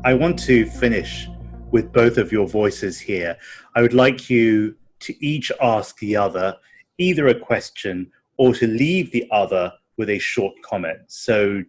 I want to finish with both of your voices here. I would like you to each ask the other either a question or to leave the other with a short comment. So,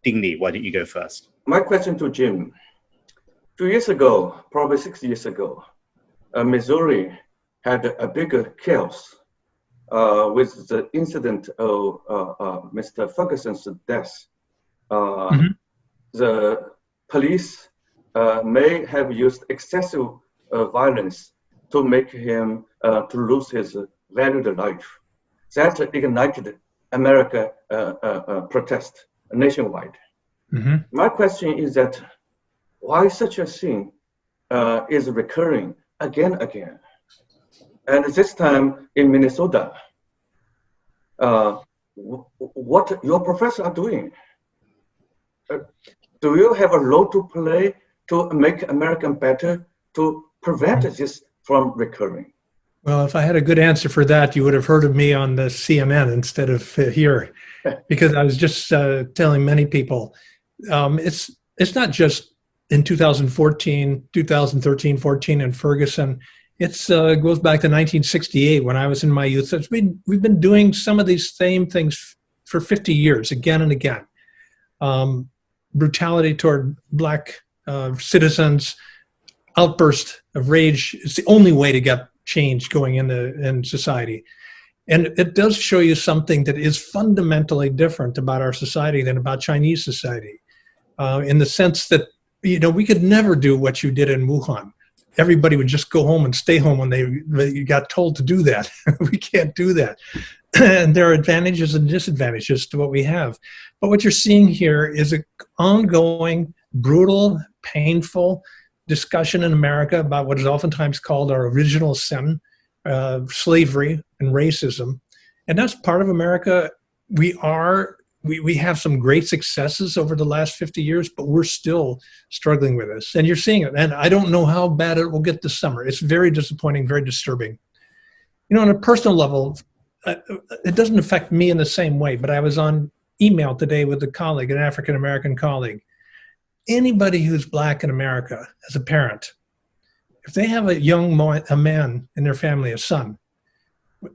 Dingli, why don't you go first? My question to Jim. 2 years ago, probably 6 years ago, Missouri had a bigger chaos with the incident of Mr. Ferguson's death. The police may have used excessive violence to make him to lose his valued life. That ignited America protest nationwide. My question is that why such a thing is recurring again. And this time in Minnesota, what your professors are doing? Do you have a role to play to make America better, to prevent this from recurring? Well, if I had a good answer for that, you would have heard of me on the CNN instead of here, because I was just telling many people, it's not just in 2014, 2013, 14, and Ferguson. It goes back to 1968 when I was in my youth. So we've been doing some of these same things for 50 years, again and again. Brutality toward Black citizens, outburst of rage is the only way to get change going in society. And it does show you something that is fundamentally different about our society than about Chinese society, in the sense that, we could never do what you did in Wuhan. Everybody would just go home and stay home when they got told to do that. We can't do that. And there are advantages and disadvantages to what we have. But what you're seeing here is an ongoing, brutal, painful discussion in America about what is oftentimes called our original sin, slavery and racism. And that's part of America. We have some great successes over the last 50 years, but we're still struggling with this. And you're seeing it. And I don't know how bad it will get this summer. It's very disappointing, very disturbing. On a personal level, it doesn't affect me in the same way, but I was on email today with a colleague, an African-American colleague. Anybody who's Black in America as a parent, if they have a man in their family, a son,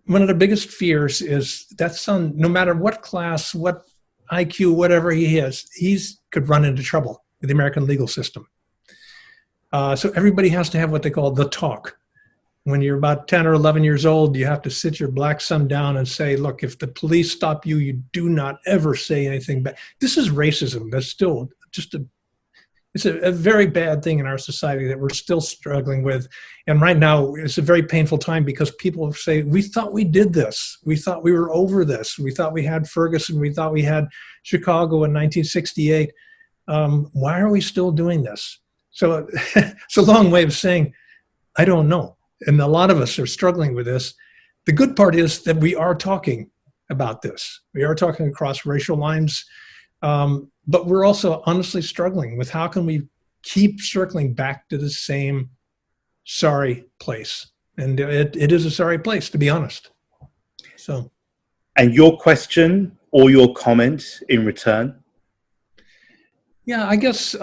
one of the biggest fears is that son, no matter what class, what IQ, whatever he is, could run into trouble with the American legal system. So everybody has to have what they call the talk. When you're about 10 or 11 years old, you have to sit your Black son down and say, look, if the police stop you, you do not ever say anything bad. This is racism. That's still just it's a very bad thing in our society that we're still struggling with. And right now, it's a very painful time because people say, we thought we did this. We thought we were over this. We thought we had Ferguson. We thought we had Chicago in 1968. Why are we still doing this? So it's a long way of saying, I don't know. And a lot of us are struggling with this. The good part is that we are talking about this. We are talking across racial lines. But we're also honestly struggling with how can we keep circling back to the same sorry place. And it is a sorry place, to be honest. So. And your question or your comment in return? Yeah, I guess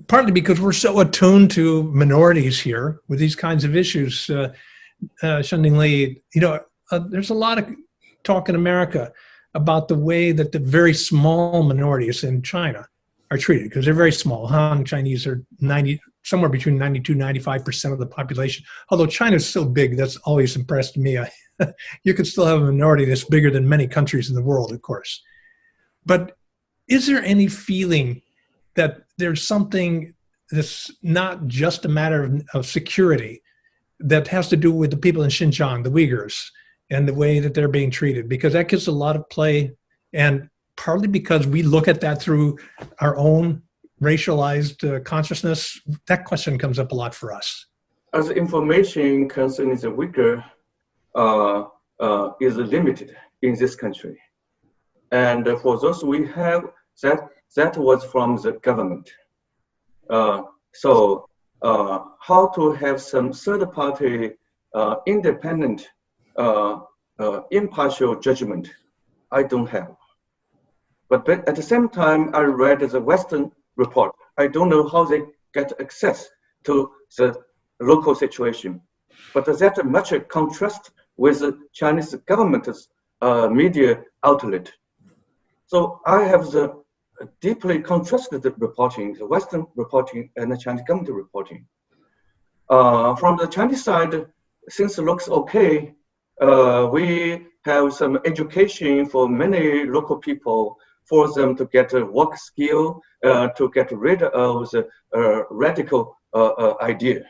partly because we're so attuned to minorities here with these kinds of issues. Shen Dingli, there's a lot of talk in America about the way that the very small minorities in China are treated, because they're very small. Han Chinese are somewhere between 92, 95% of the population. Although China's so big, that's always impressed me. You could still have a minority that's bigger than many countries in the world, of course. But is there any feeling that there's something that's not just a matter of security that has to do with the people in Xinjiang, the Uyghurs, and the way that they're being treated? Because that gets a lot of play, and partly because we look at that through our own racialized consciousness, that question comes up a lot for us. As information concerning the Uyghur is limited in this country. And for those we have, that was from the government. So how to have some third-party independent impartial judgment, I don't have. But at the same time, I read the Western report I don't know how they get access to the local situation. But that much contrast with the Chinese government's media outlet. So I have the deeply contrasted reporting, the Western reporting and the Chinese government reporting. From the Chinese side, things looks okay. We have some education for many local people, for them to get a work skill, to get rid of the radical idea.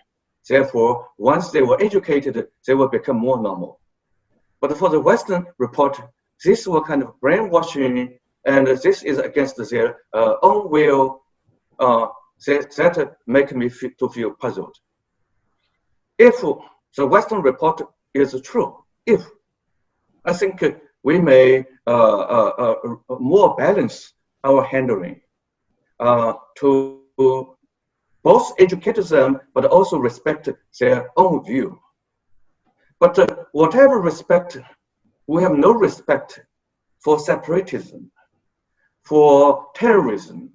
Therefore, once they were educated, they will become more normal. But for the Western report, this was kind of brainwashing, and this is against their own will. That make me feel puzzled. If the Western report is true, I think we may more balance our handling to both educate them, but also respect their own view. But whatever respect, we have no respect for separatism, for terrorism,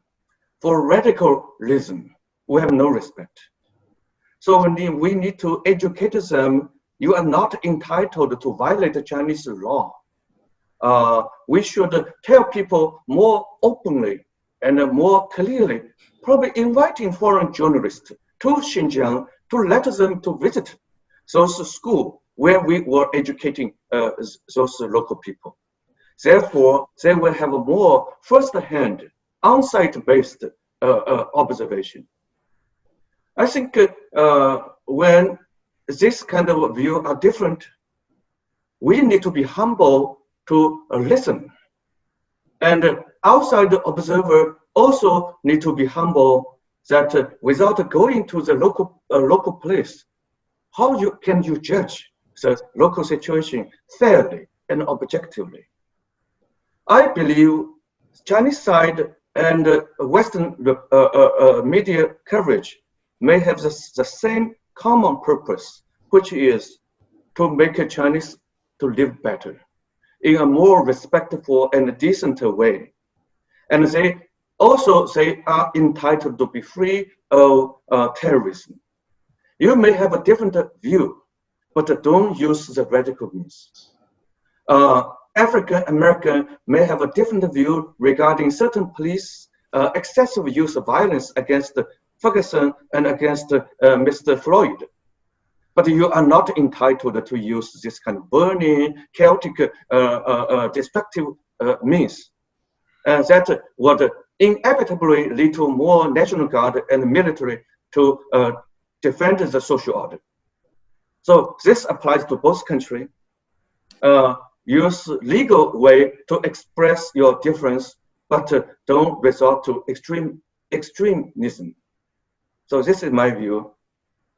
for radicalism. We have no respect. So we need to educate them. You are not entitled to violate the Chinese law. We should tell people more openly and more clearly, probably inviting foreign journalists to Xinjiang to let them to visit those schools where we were educating those local people. Therefore, they will have a more first-hand, on-site-based observation. I think when this kind of view are different, we need to be humble to listen. And outside observer also need to be humble that without going to the local place, how can you judge the local situation fairly and objectively? I believe Chinese side and Western media coverage may have the same common purpose, which is to make Chinese to live better in a more respectful and decent way. And they are entitled to be free of terrorism. You may have a different view, but don't use the radical means. African American may have a different view regarding certain police excessive use of violence against Ferguson and against Mr. Floyd. But you are not entitled to use this kind of burning, chaotic, destructive means. That would inevitably lead to more National Guard and military to defend the social order. So this applies to both countries. Use legal way to express your difference, but don't resort to extremism. So this is my view.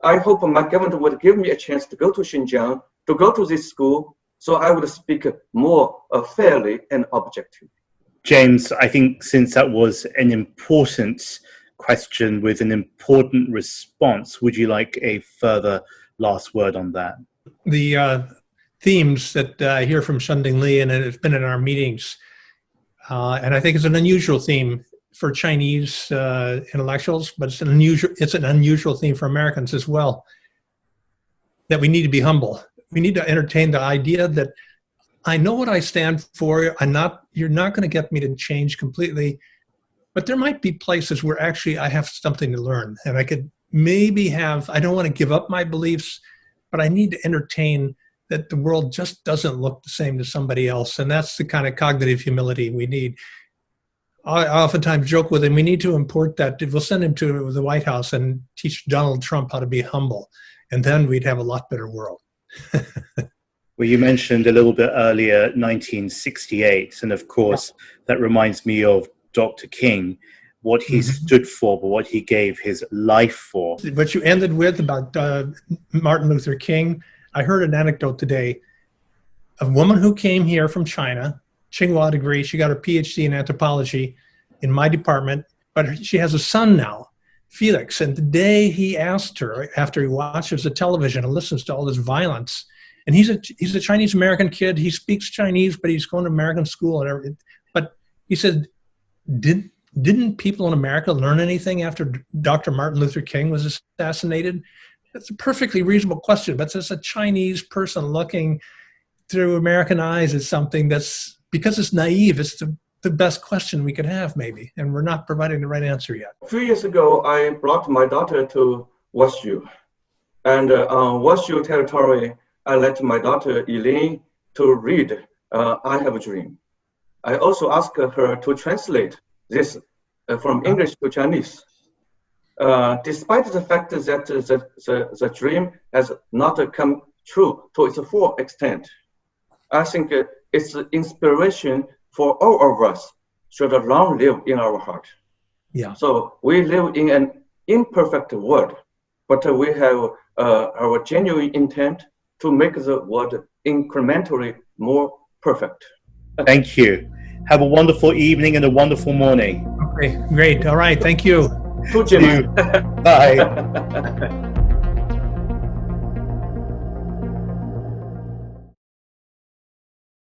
I hope my government would give me a chance to go to Xinjiang, to go to this school, so I would speak more fairly and objectively. James, I think since that was an important question with an important response, would you like a further last word on that? The themes that I hear from Shen Dingli, and it's been in our meetings, and I think it's an unusual theme for Chinese intellectuals, but it's an unusual theme for Americans as well, that we need to be humble. We need to entertain the idea that I know what I stand for. You're not going to get me to change completely, but there might be places where actually I have something to learn, and I could maybe I don't want to give up my beliefs, but I need to entertain that the world just doesn't look the same to somebody else. And that's the kind of cognitive humility we need. I oftentimes joke with him, we need to import that. We'll send him to the White House and teach Donald Trump how to be humble. And then we'd have a lot better world. Well, you mentioned a little bit earlier 1968. And of course, that reminds me of Dr. King, what he stood for, but what he gave his life for. What you ended with about Martin Luther King, I heard an anecdote today. A woman who came here from China, Tsinghua degree, she got her PhD in anthropology in my department, but she has a son now, Felix. And today he asked her, after he watches the television and listens to all this violence, and he's a Chinese American kid. He speaks Chinese, but he's going to American school and everything. But he said, didn't people in America learn anything after Dr. Martin Luther King was assassinated? That's a perfectly reasonable question, but as a Chinese person looking through American eyes at something that's, because it's naive, it's the best question we could have maybe, and we're not providing the right answer yet. A few years ago, I brought my daughter to Wertsch, and on Wertsch territory, I let my daughter Elaine to read I Have a Dream. I also asked her to translate this from English to Chinese. Despite the fact that the dream has not come true to its full extent, I think it's inspiration for all of us should long live in our heart. Yeah. So we live in an imperfect world, but we have our genuine intent to make the world incrementally more perfect. Thank you. Have a wonderful evening and a wonderful morning. Okay, great. All right. Thank you. To Jim. Bye.